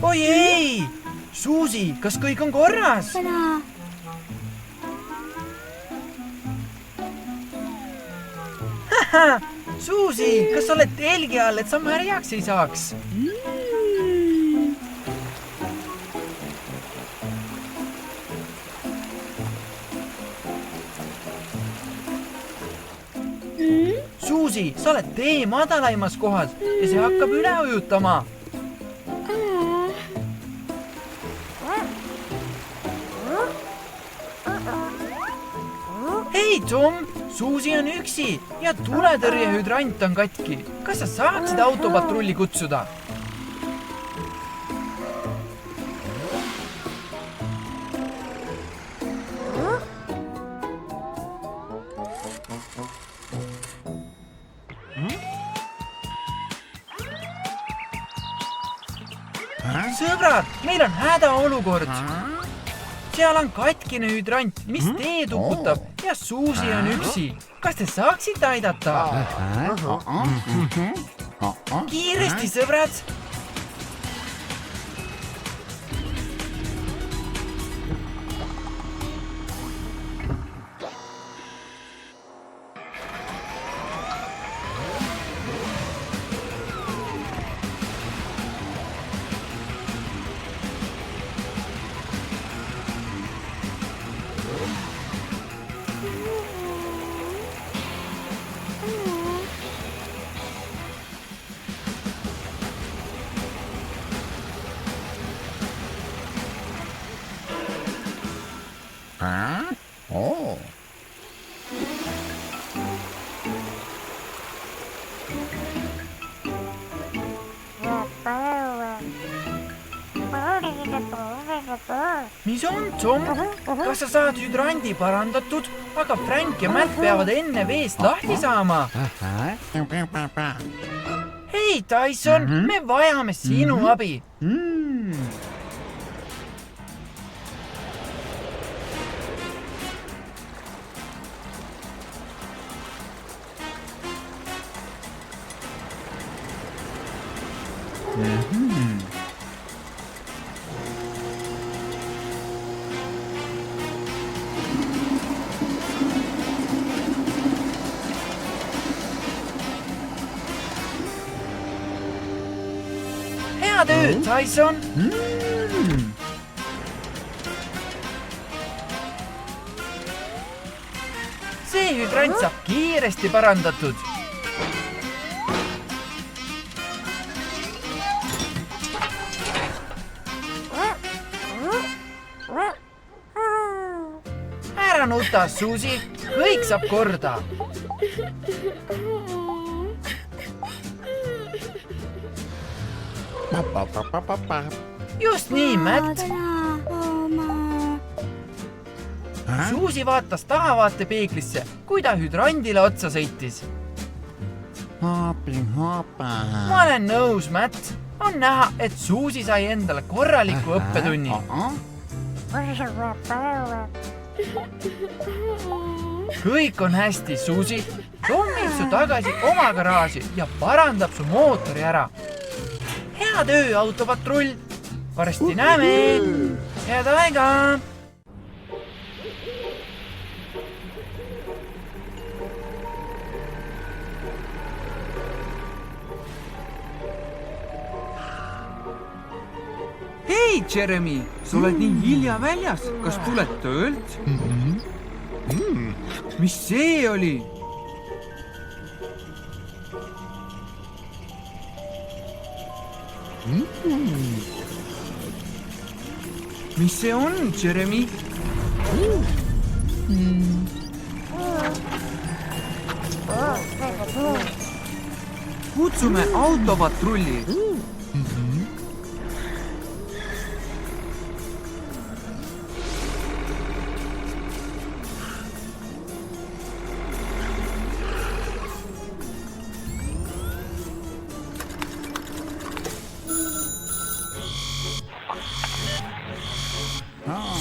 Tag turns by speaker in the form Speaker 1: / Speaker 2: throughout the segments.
Speaker 1: oi ei! Suusi, kas kõik on korras? Suusi, kas oled telgi all, et sa märjaks ei saaks? Suusi, sa oled tee madalaimas kohas ja see hakkab üle ujutama. Hei Tom, Suusi on üksi ja tuletõrjehydrant on katki. Kas sa saaksid autopatrulli kutsuda? Sõbrad, meil on hädaolukord. Seal on katkine hydrant, mis teed uputab ja Suusi on üksi. Kas te saaksite aidata? Kiiresti, sõbrad!
Speaker 2: Oh.
Speaker 1: Mis on, Tom? Kas sa saad hydrandi parandatud, aga Frank ja Matt peavad enne veest lahti saama? Hei, Tyson, me vajame sinu abi. Hea töö, Tyson! See hydrant saab kiiresti parandatud. Ära nuta, Suusi, kõik saab korda. Just nii, Matt. Suusi vaatas tahavaatepeeglisse, kui ta hydrandile otsa sõitis. Ma olen nõus, Matt. On näha, et Suusi sai endale korraliku õppetunni. Kõik on hästi, Suusi. Tom viib su tagasi oma garaaži ja parandab su mootori ära. Hea töö, autopatrull! Varsti näeme! Head aega! Hei, Jeremy! Sa oled nii hilja väljas. Kas tuled töölt? Mis see oli? Mis see on, Jeremy? Kutsume autopatrulli.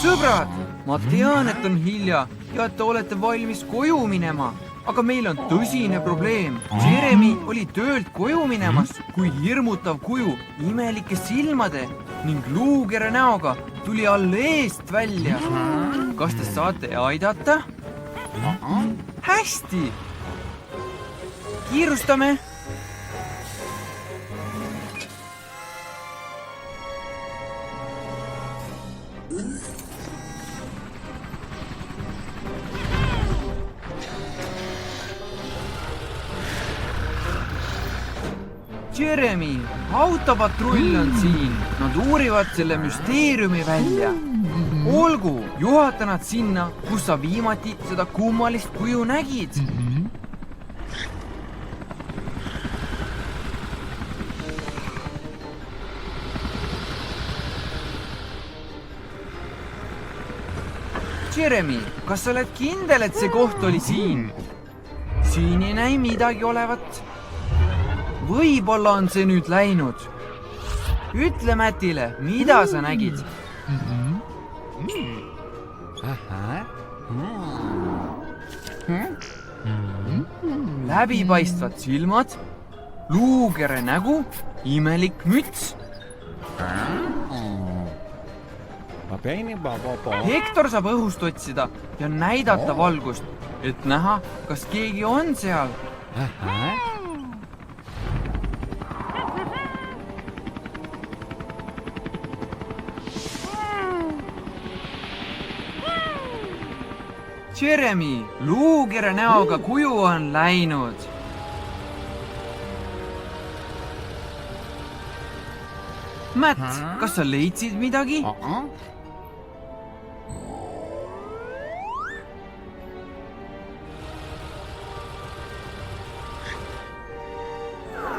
Speaker 1: Sõbrad, ma tean, et on hilja ja et te olete valmis koju minema, aga meil on tõsine probleem. Jeremy oli töölt koju minemas, kui hirmutav kuju imelike silmade ning luukere näoga tuli all eest välja. Kas te saate aidata? Hästi! Kiirustame! Jeremy, autopatrull on siin. Nad uurivad selle müsteeriumi välja. Olgu, juhata nad sinna, kus sa viimati seda kummalist kuju nägid. Jeremy, kas sa oled kindel, et see koht oli siin? Siin ei näi midagi olevat. Võib-olla on see nüüd läinud. Ütle Mätile, mida sa nägid? Läbipaistvad silmad, luukere nägu, imelik müts. Hektor saab õhust otsida ja näidata valgust, et näha, kas keegi on seal. Jeremy, luukere näoga kuju on läinud. Matt, kas sa leidsid midagi?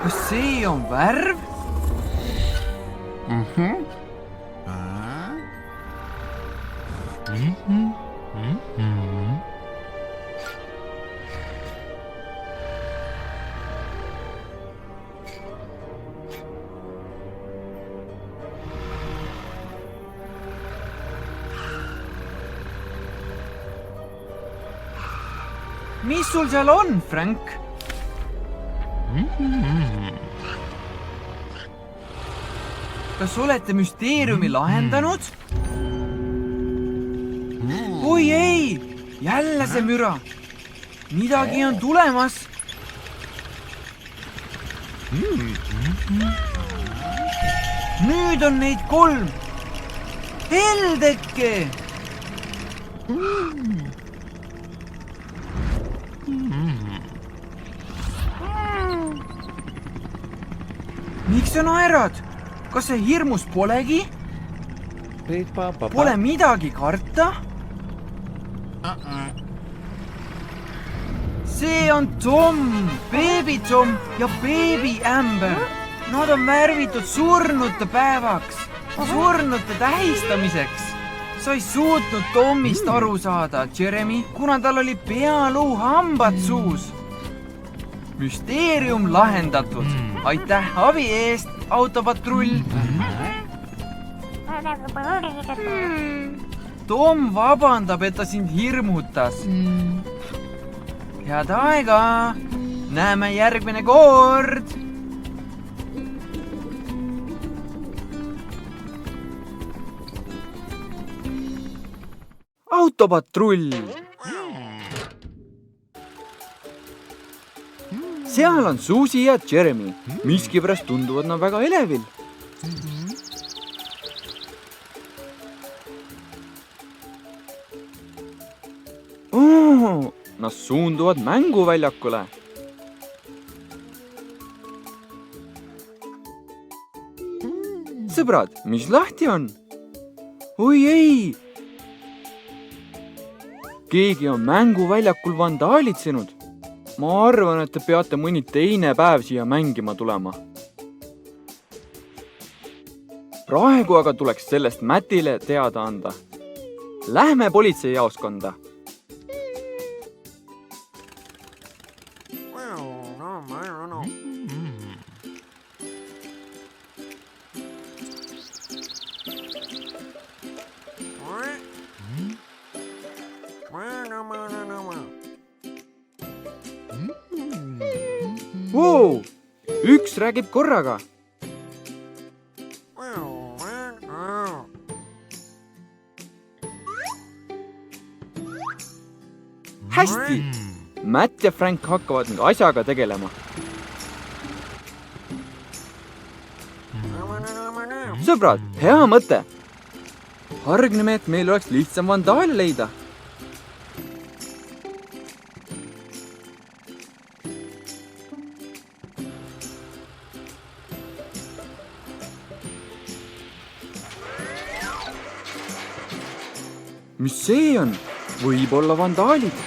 Speaker 1: Kas see on värv? Mis sul seal on, Frank? Kas olete müsteeriumi lahendanud? Oi ei, jälle see müra. Midagi on tulemas. Nüüd on neid 3. Heldeke! Miks sa naerad? Kas see hirmus polegi? Pole midagi karta? See on Tom, beebi Tom ja beebi Amber. Nad on värvitud surnute päevaks, surnute tähistamiseks. Sa ei suutnud Tomist aru saada, Jeremy, kuna tal oli pealuu hambad suus. Müsteerium lahendatud. Aitäh abi eest, autopatrull. Tom vabandab, et ta sind hirmutas. Head aega. Näeme järgmine kord. Autopatrull. Seal on Susie ja Jeremy. Miskipärast tunduvad nad väga elevil. Nad suunduvad mänguväljakule. Sõbrad, mis lahti on? Oi ei! Keegi on mänguväljakul vandaalitsenud. Ma arvan, et te peate mõni teine päev siia mängima tulema. Praegu aga tuleks sellest Mätile teada anda. Lähme politseijaoskonda. Wow, üks räägib korraga.
Speaker 3: hästi! Matt ja Frank hakkavad nüüd asjaga tegelema. Sõbrad, hea mõte! Hargneme, et meil oleks lihtsam vandaali leida. Mis see on? Võib-olla vandaalid.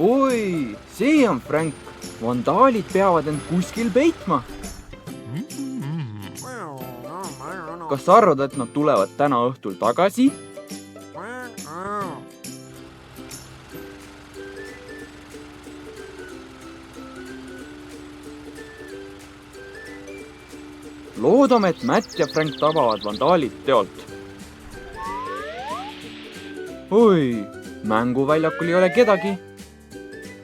Speaker 3: Oi, see on Frank. Vandaalid peavad end kuskil peitma. Kas arvad, et nad tulevad täna õhtul tagasi? Loodame, et Matt ja Frank tabavad vandaalid teolt. Oi, mänguväljakul ei ole kedagi.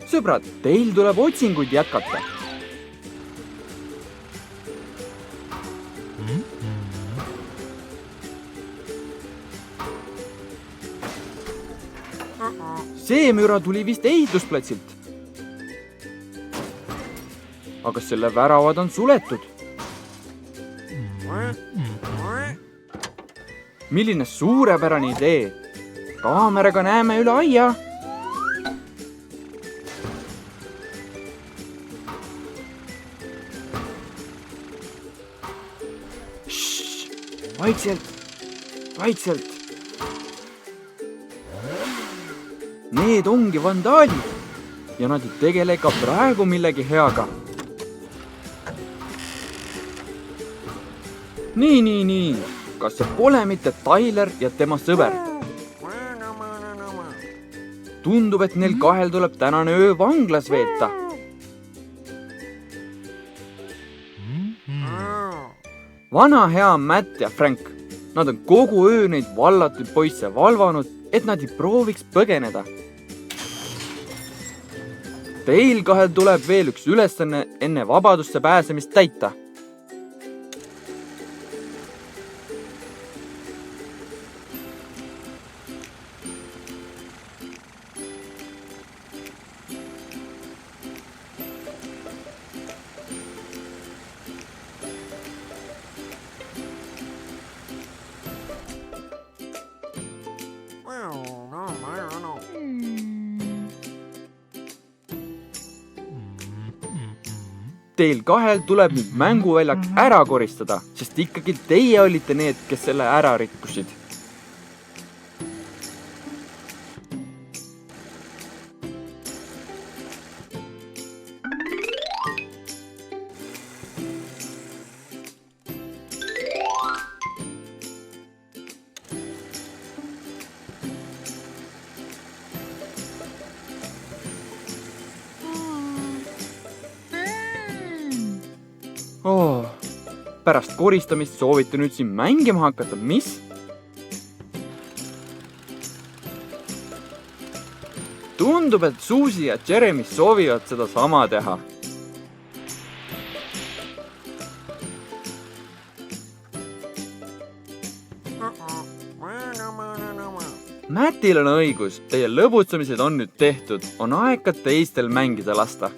Speaker 3: Sõbrad, teil tuleb otsinguid jätkata. See müra tuli vist ehitusplatsilt. Aga selle väravad on suletud. Milline suurepärane idee. Kaameraga näeme üle aia. Vaikselt. Need ongi vandaalid ja nad ei tegele ka praegu millegi heaga. Nii. Kas see pole mitte Tyler ja tema sõber? Tundub, et neil kahel tuleb tänane öö vanglas veeta. Vana hea Matt ja Frank. Nad on kogu öö neid vallatud poisse valvanud, et nad ei prooviks põgeneda. Teil kahel tuleb veel üks ülesanne enne vabadusse pääsemist täita. Teil kahel tuleb nüüd mänguväljak ära koristada, sest ikkagi teie olite need, kes selle ära rikkusid. Pärast koristamist soovite nüüd siin mängima hakata, mis? Tundub, et Susie ja Jeremy soovivad seda sama teha. Mattil on õigus, teie lõbutsemised on nüüd tehtud, on aeg ka teistel mängida lasta.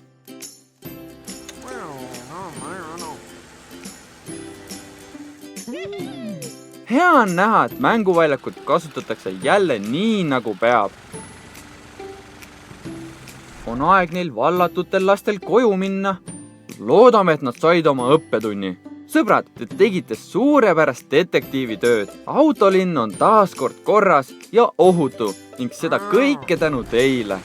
Speaker 3: Hea on näha, et mänguväljakut kasutatakse jälle nii, nagu peab. On aeg neil vallatutel lastel koju minna. Loodame, et nad said oma õppetunni. Sõbrad, te tegite suurepärast detektiivitööd. Autolinn on taas kord korras ja ohutu ning seda kõike tänu teile.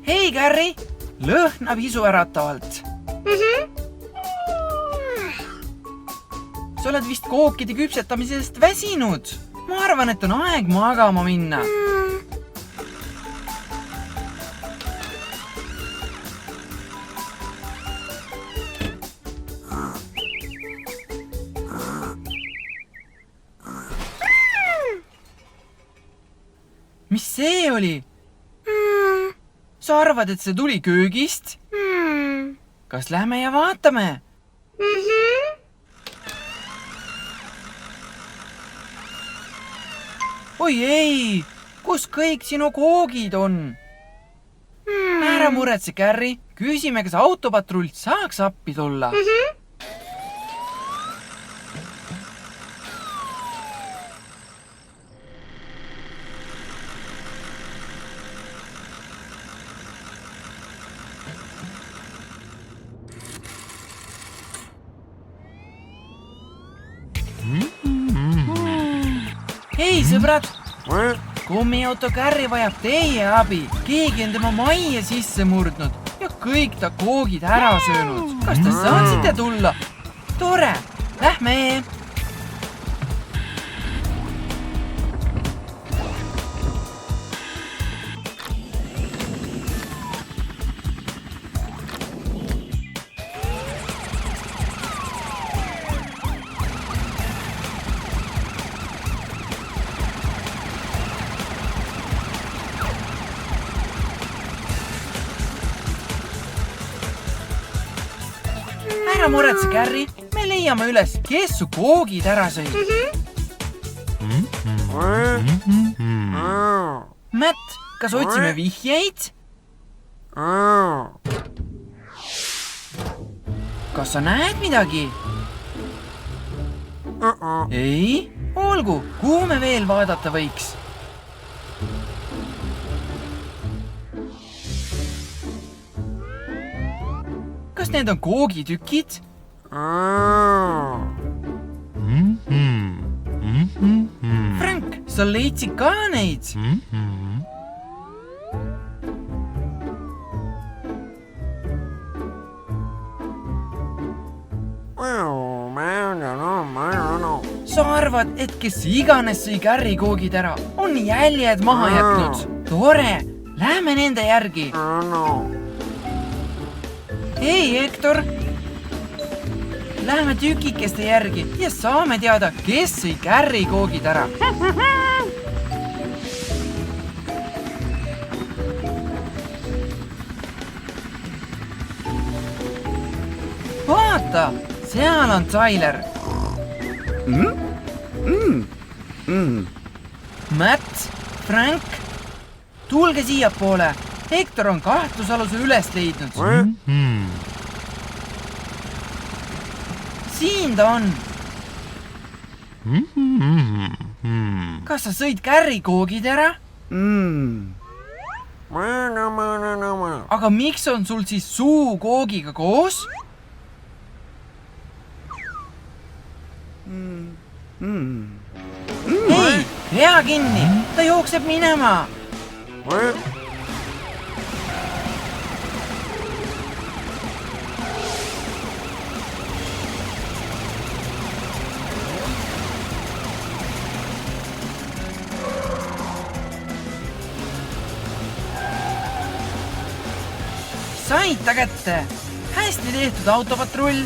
Speaker 1: hei, Gary, lõhnab isuäratavalt. Sa oled vist kookide küpsetamisest väsinud. Ma arvan, et on aeg magama minna. Mis see oli? Sa arvad, et see tuli köögist? Kas lähme ja vaatame? Oi ei, kus kõik sinu koogid on? Ära muretse, Gary. Küsime, kas autopatrull saaks appi tulla. Hei, sõbrad! Kummiauto Gary vajab teie abi. Keegi on tema majja sisse murdnud ja kõik ta koogid ära söönud. Kas te saaksite tulla? Tore! Lähme! Ära muretse, Gary. Me leiame üles, kes su koogid ära sõi. Matt, kas otsime vihjeid? Kas sa näed midagi? Ei? Olgu, kuhu me veel vaadata võiks? Kas need on koogitükid? Frank, sa leidsid ka neid? Sa arvad, et kes iganes sõi Gary koogid ära, on jäljed maha jätnud? Tore, lähme nende järgi. Hei, Hector! Lähme tükikeste järgi ja saame teada, kes sõi Gary koogid ära. Vaata, seal on Tyler. Matt, Frank, tulge siiapoole. Hector on kahtlusaluse üles leidnud. Siin ta on. Kas sa sõid Gary koogid ära? Aga miks on sul siis suu koogiga koos? Hei, pea kinni, ta jookseb minema. Said ta kätte. Hästi tehtud, autopatrull.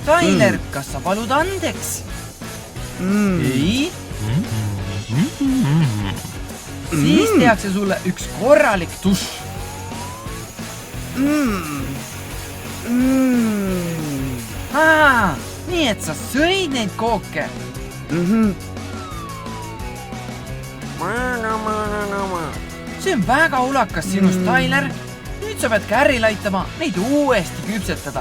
Speaker 1: Tyler, kas sa palud andeks? Ei? Siis tehakse sulle üks korralik tuš. Nii et sa sõid neid kooke. See on väga ulakas sinust, Tyler. Nüüd sa pead Garyl aitama neid uuesti küpsetada.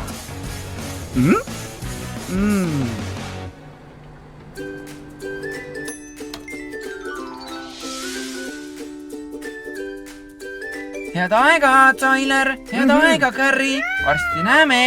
Speaker 1: Head aega, Tyler. Head aega, Gary. Varsti näeme.